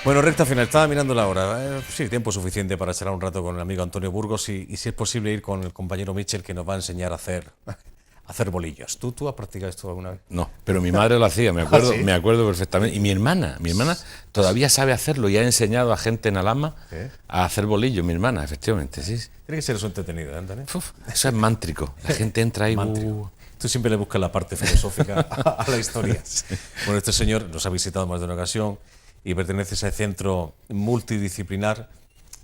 Bueno, recta final, estaba mirando la hora. Sí, tiempo suficiente para charlar un rato con el amigo Antonio Burgos y si es posible ir con el compañero Michel que nos va a enseñar a hacer bolillos. ¿Tú has practicado esto alguna vez? No, pero mi madre lo hacía, ¿Ah, sí? me acuerdo perfectamente. Y mi hermana todavía sabe hacerlo y ha enseñado a gente en Alhama ¿Sí? a hacer bolillos, mi hermana, efectivamente, sí. Tiene que ser eso entretenido, ¿eh, Antonio? Uf, eso es mántrico, la gente entra ahí... Mántrico. Tú siempre le buscas la parte filosófica a la historia. Sí. Bueno, este señor nos ha visitado más de una ocasión y pertenece a ese centro multidisciplinar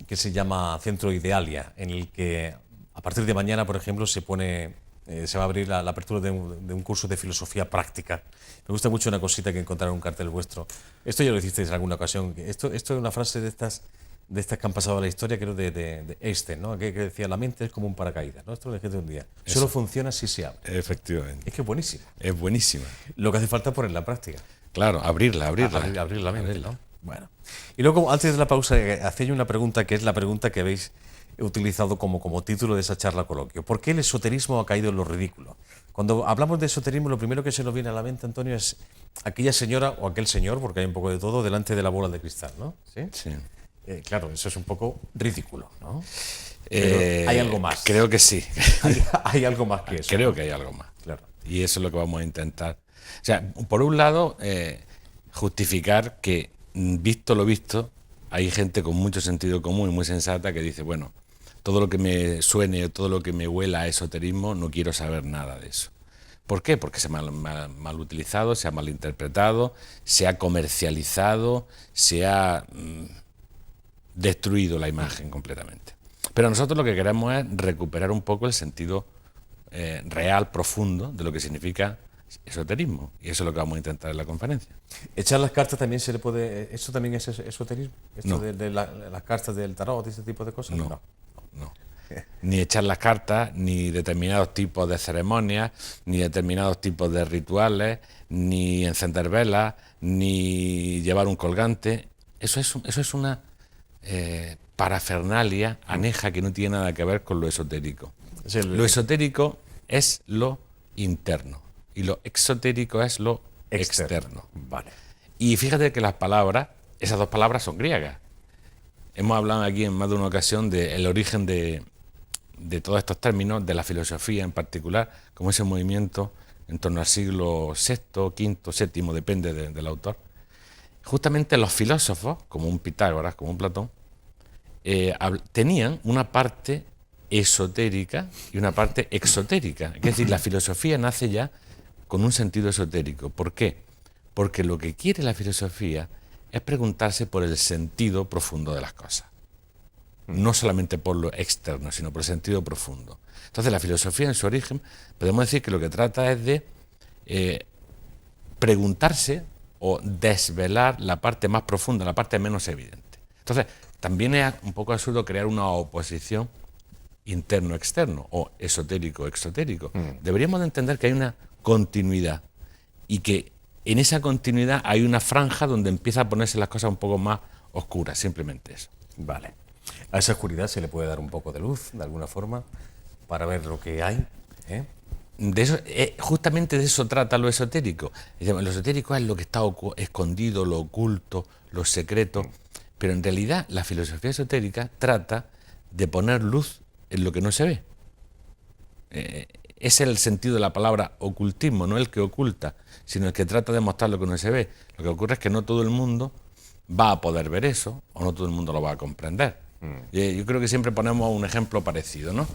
que se llama Centro Idealia, en el que a partir de mañana, por ejemplo, se va a abrir la apertura de un curso de filosofía práctica. Me gusta mucho una cosita que encontraron en un cartel vuestro. Esto ya lo hicisteis en alguna ocasión. Esto es una frase de estas que han pasado a la historia, creo, de Einstein, ¿no? Que decía, la mente es como un paracaídas, ¿no? Esto lo dije un día. Eso. Solo funciona si se abre. Efectivamente. Es que es buenísimo. Es buenísima. Lo que hace falta es ponerla en práctica. Claro, abrir la mente, abrirla. ¿No? Bueno. Y luego, antes de la pausa, hacéis una pregunta que es la pregunta que habéis utilizado como título de esa charla coloquio. ¿Por qué el esoterismo ha caído en lo ridículo? Cuando hablamos de esoterismo, lo primero que se nos viene a la mente, Antonio, es aquella señora o aquel señor, porque hay un poco de todo, delante de la bola de cristal, ¿no? Sí. Sí. Claro, eso es un poco ridículo, ¿no? Hay algo más. Creo que sí. Hay algo más que eso. Creo que hay algo más. Claro. Y eso es lo que vamos a intentar. O sea, por un lado, justificar que, visto lo visto, hay gente con mucho sentido común y muy sensata que dice, bueno, todo lo que me suene o todo lo que me huela a esoterismo, no quiero saber nada de eso. ¿Por qué? Porque se ha mal utilizado, se ha malinterpretado, se ha comercializado, se ha destruido la imagen completamente. Pero nosotros lo que queremos es recuperar un poco el sentido real, profundo, de lo que significa esoterismo. Y eso es lo que vamos a intentar en la conferencia. ¿Echar las cartas también se le puede...? ¿Eso también es esoterismo? ¿Esto no. de las cartas del tarot y ese tipo de cosas? No. Ni echar las cartas, ni determinados tipos de ceremonias, ni determinados tipos de rituales, ni encender velas, ni llevar un colgante. Eso es una parafernalia aneja que no tiene nada que ver con lo esotérico. Lo esotérico es lo interno y lo exotérico es lo externo. Vale. Y fíjate que las palabras, esas dos palabras son griegas. Hemos hablado aquí en más de una ocasión del origen de todos estos términos, de la filosofía en particular, como ese movimiento en torno al siglo VI, V, VII, depende del autor. Justamente los filósofos, como un Pitágoras, como un Platón, tenían una parte esotérica y una parte exotérica. Es decir, la filosofía nace ya con un sentido esotérico. ¿Por qué? Porque lo que quiere la filosofía es preguntarse por el sentido profundo de las cosas. No solamente por lo externo, sino por el sentido profundo. Entonces, la filosofía en su origen, podemos decir que lo que trata es de preguntarse o desvelar la parte más profunda, la parte menos evidente. Entonces, también es un poco absurdo crear una oposición interno-externo o esotérico-exotérico. Deberíamos de entender que hay una continuidad y que en esa continuidad hay una franja donde empieza a ponerse las cosas un poco más oscuras, simplemente eso. Vale. A esa oscuridad se le puede dar un poco de luz, de alguna forma, para ver lo que hay, ¿eh? De eso, justamente de eso trata lo esotérico. Lo esotérico es lo que está escondido, lo oculto, lo secreto, pero en realidad la filosofía esotérica trata de poner luz en lo que no se ve. Es el sentido de la palabra ocultismo, no el que oculta, sino el que trata de mostrar lo que no se ve. Lo que ocurre es que no todo el mundo va a poder ver eso, o no todo el mundo lo va a comprender. Yo creo que siempre ponemos un ejemplo parecido, ¿no?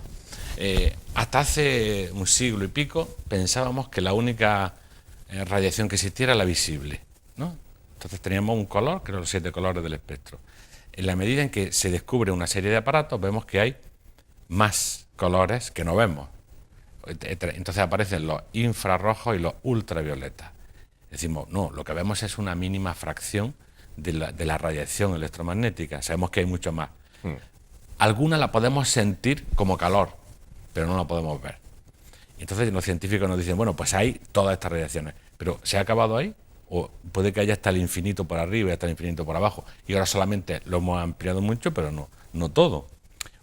Hasta hace un siglo y pico pensábamos que la única radiación que existiera era la visible, ¿no? Entonces teníamos un color, que eran los 7 colores del espectro. En la medida en que se descubre una serie de aparatos, vemos que hay más colores que no vemos. Entonces aparecen los infrarrojos y los ultravioletas. Decimos, no, lo que vemos es una mínima fracción de la radiación electromagnética. Sabemos que hay mucho más. Alguna la podemos sentir como calor, pero no la podemos ver. Entonces los científicos nos dicen, bueno, pues hay todas estas radiaciones, pero ¿se ha acabado ahí? O puede que haya hasta el infinito por arriba y hasta el infinito por abajo. Y ahora solamente lo hemos ampliado mucho, pero no todo.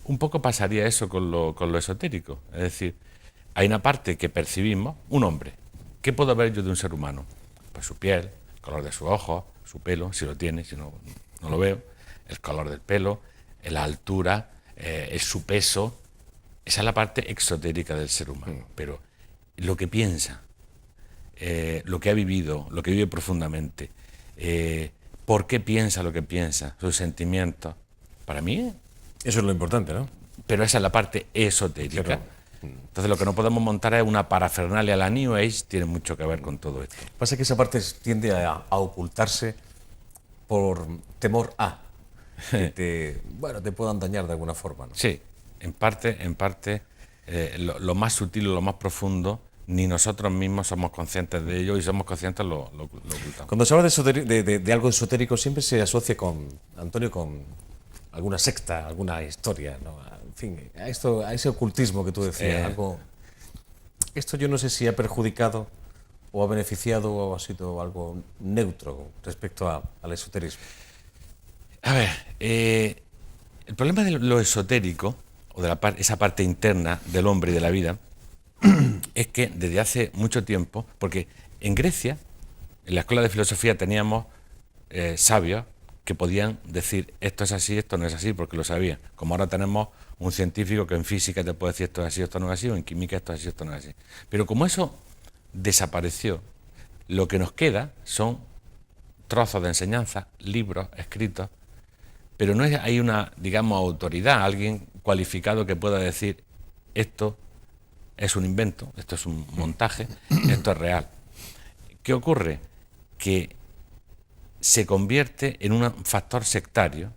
Un poco pasaría eso con lo esotérico. Es decir, hay una parte que percibimos, un hombre. ¿Qué puedo ver yo de un ser humano? Pues su piel, el color de sus ojos, su pelo, si lo tiene, si no, no lo veo, el color del pelo, la altura, su peso. Esa es la parte exotérica del ser humano. Pero lo que piensa, lo que ha vivido, lo que vive profundamente, por qué piensa lo que piensa, sus sentimientos, para mí... Eso es lo importante, ¿no? Pero esa es la parte esotérica. Claro. Entonces lo que no podemos montar es una parafernalia. La New Age tiene mucho que ver con todo esto. Pasa que esa parte tiende a ocultarse por temor a que te puedan dañar de alguna forma, ¿no? Sí, en parte lo más sutil o lo más profundo, ni nosotros mismos somos conscientes de ello, y somos conscientes lo ocultamos. Cuando se habla de algo esotérico siempre se asocia con, Antonio, con alguna secta, alguna historia, ¿no? En fin, a ese ocultismo que tú decías, algo... Esto yo no sé si ha perjudicado o ha beneficiado o ha sido algo neutro respecto al esoterismo. A ver, el problema de lo esotérico, o de esa parte interna del hombre y de la vida, es que desde hace mucho tiempo, porque en Grecia, en la escuela de filosofía teníamos sabios que podían decir esto es así, esto no es así, porque lo sabían. Como ahora tenemos un científico que en física te puede decir esto es así, esto no es así, o en química esto es así, esto no es así. Pero como eso desapareció, lo que nos queda son trozos de enseñanza, libros, escritos, pero no hay una, digamos, autoridad, alguien cualificado que pueda decir esto es un invento, esto es un montaje, esto es real. ¿Qué ocurre? Que se convierte en un factor sectario,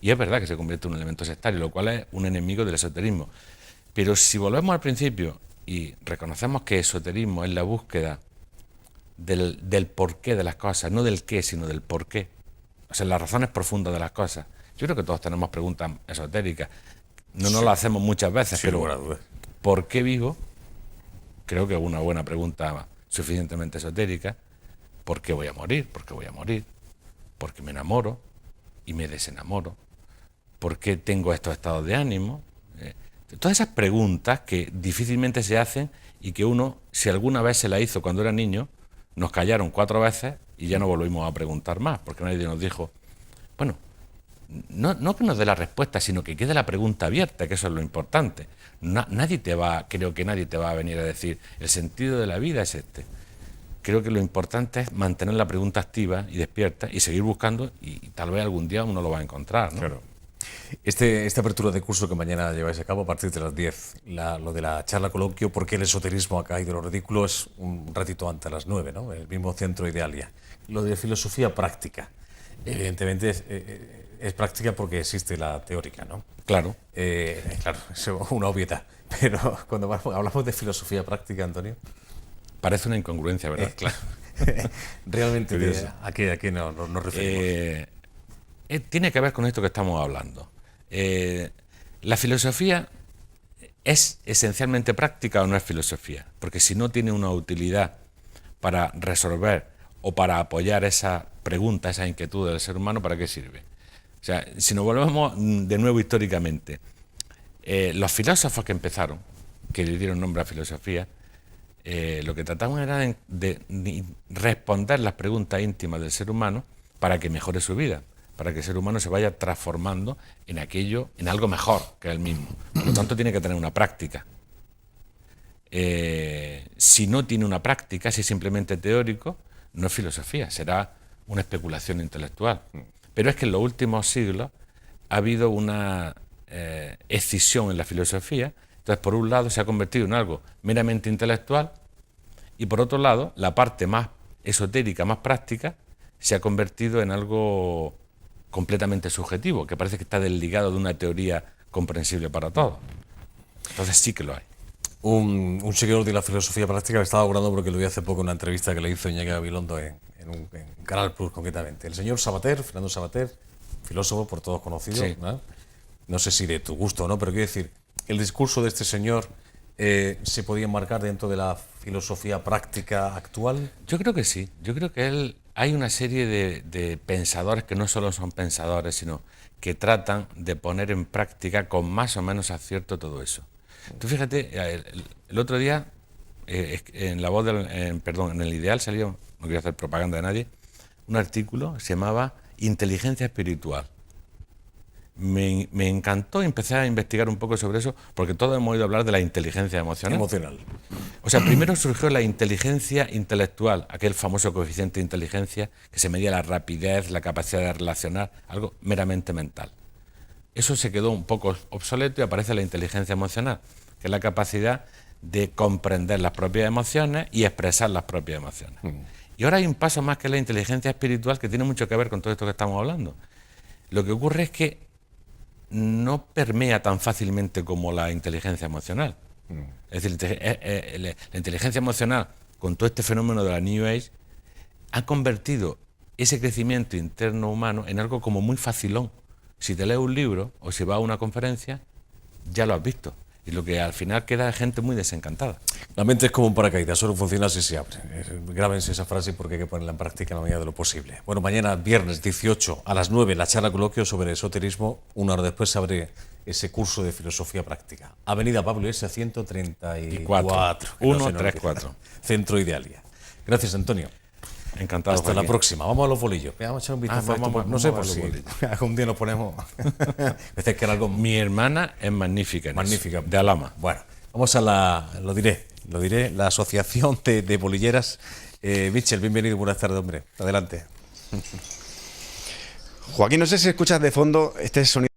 y es verdad que se convierte en un elemento sectario, lo cual es un enemigo del esoterismo. Pero si volvemos al principio y reconocemos que esoterismo es la búsqueda del porqué de las cosas, no del qué, sino del porqué, o sea, las razones profundas de las cosas. Yo creo que todos tenemos preguntas esotéricas, no nos las hacemos muchas veces, sí, pero ¿por qué vivo? Creo que es una buena pregunta suficientemente esotérica. ¿Por qué voy a morir? ¿Por qué voy a morir? ¿Por qué me enamoro y me desenamoro? ¿Por qué tengo estos estados de ánimo? Todas esas preguntas que difícilmente se hacen y que uno, si alguna vez se la hizo cuando era niño, nos callaron 4 veces y ya no volvimos a preguntar más, porque nadie nos dijo, bueno, no que nos dé la respuesta, sino que quede la pregunta abierta, que eso es lo importante. Creo que nadie te va a venir a decir, el sentido de la vida es este. Creo que lo importante es mantener la pregunta activa y despierta y seguir buscando, y tal vez algún día uno lo va a encontrar, ¿no? Claro. Esta apertura de curso que mañana lleváis a cabo a partir de las 10, lo de la charla coloquio, ¿por qué el esoterismo ha caído en lo ridículo?, es un ratito antes, a las 9, ¿no? El mismo centro Idealia. Lo de filosofía práctica, evidentemente es práctica porque existe la teórica, ¿no? Claro. Claro, es una obviedad. Pero cuando hablamos de filosofía práctica, Antonio... Parece una incongruencia, ¿verdad? Claro. Realmente, ¿a qué nos referimos? Tiene que ver con esto que estamos hablando. La filosofía es esencialmente práctica o no es filosofía, porque si no tiene una utilidad para resolver o para apoyar esa pregunta, esa inquietud del ser humano, ¿para qué sirve? O sea, si nos volvemos de nuevo históricamente, los filósofos que empezaron, que le dieron nombre a filosofía, lo que trataban era de responder las preguntas íntimas del ser humano para que mejore su vida, para que el ser humano se vaya transformando en algo mejor que él mismo. Por lo tanto, tiene que tener una práctica. Si no tiene una práctica, si es simplemente teórico, no es filosofía, será una especulación intelectual. Pero es que en los últimos siglos ha habido una escisión en la filosofía. Entonces, por un lado, se ha convertido en algo meramente intelectual, y por otro lado, la parte más esotérica, más práctica, se ha convertido en algo completamente subjetivo, que parece que está desligado de una teoría comprensible para todos. Entonces sí que lo hay. Un seguidor de la filosofía práctica me estaba hablando, porque lo vi hace poco en una entrevista que le hizo Iñaki Gabilondo en Canal Plus, concretamente. El señor Sabater, Fernando Sabater, filósofo por todos conocido, sí. No sé si de tu gusto o no, pero quiero decir, el discurso de este señor se podía enmarcar dentro de la filosofía práctica actual. Yo creo que sí. Yo creo que hay una serie de pensadores que no solo son pensadores, sino que tratan de poner en práctica con más o menos acierto todo eso. Tú fíjate, el otro día, en La Voz en El Ideal salió, no quiero hacer propaganda de nadie, un artículo se llamaba inteligencia espiritual. Me encantó y empecé a investigar un poco sobre eso, porque todos hemos oído hablar de la inteligencia emocional. O sea, primero surgió la inteligencia intelectual, aquel famoso coeficiente de inteligencia que se medía la rapidez, la capacidad de relacionar, algo meramente mental. Eso se quedó un poco obsoleto y aparece la inteligencia emocional, que es la capacidad de comprender las propias emociones y expresar las propias emociones. Y ahora hay un paso más, que es la inteligencia espiritual, que tiene mucho que ver con todo esto que estamos hablando. Lo que ocurre es que no permea tan fácilmente como la inteligencia emocional. Es decir, la inteligencia emocional, con todo este fenómeno de la New Age, ha convertido ese crecimiento interno humano en algo como muy facilón. Si te lees un libro o si vas a una conferencia, ya lo has visto. Y lo que al final queda es gente muy desencantada. La mente es como un paracaídas, solo funciona si se abre. Grábense esa frase porque hay que ponerla en práctica en la medida de lo posible. Bueno, mañana, viernes 18 a las 9, la charla coloquio sobre esoterismo. Una hora después se abre ese curso de filosofía práctica. Avenida Pablo Iglesias 134. 134. Centro Idealia. Gracias, Antonio. Encantado. Hasta la próxima. Vamos a los bolillos. Vamos a echar un vistazo a esto. No sé por si algún día nos ponemos. Veces que era algo. Mi hermana es magnífica. Magnífica. De Alhama. Bueno, vamos a lo diré, la Asociación de Bolilleras. Michel, bienvenido, buenas tardes, hombre. Adelante. Joaquín, no sé si escuchas de fondo este sonido.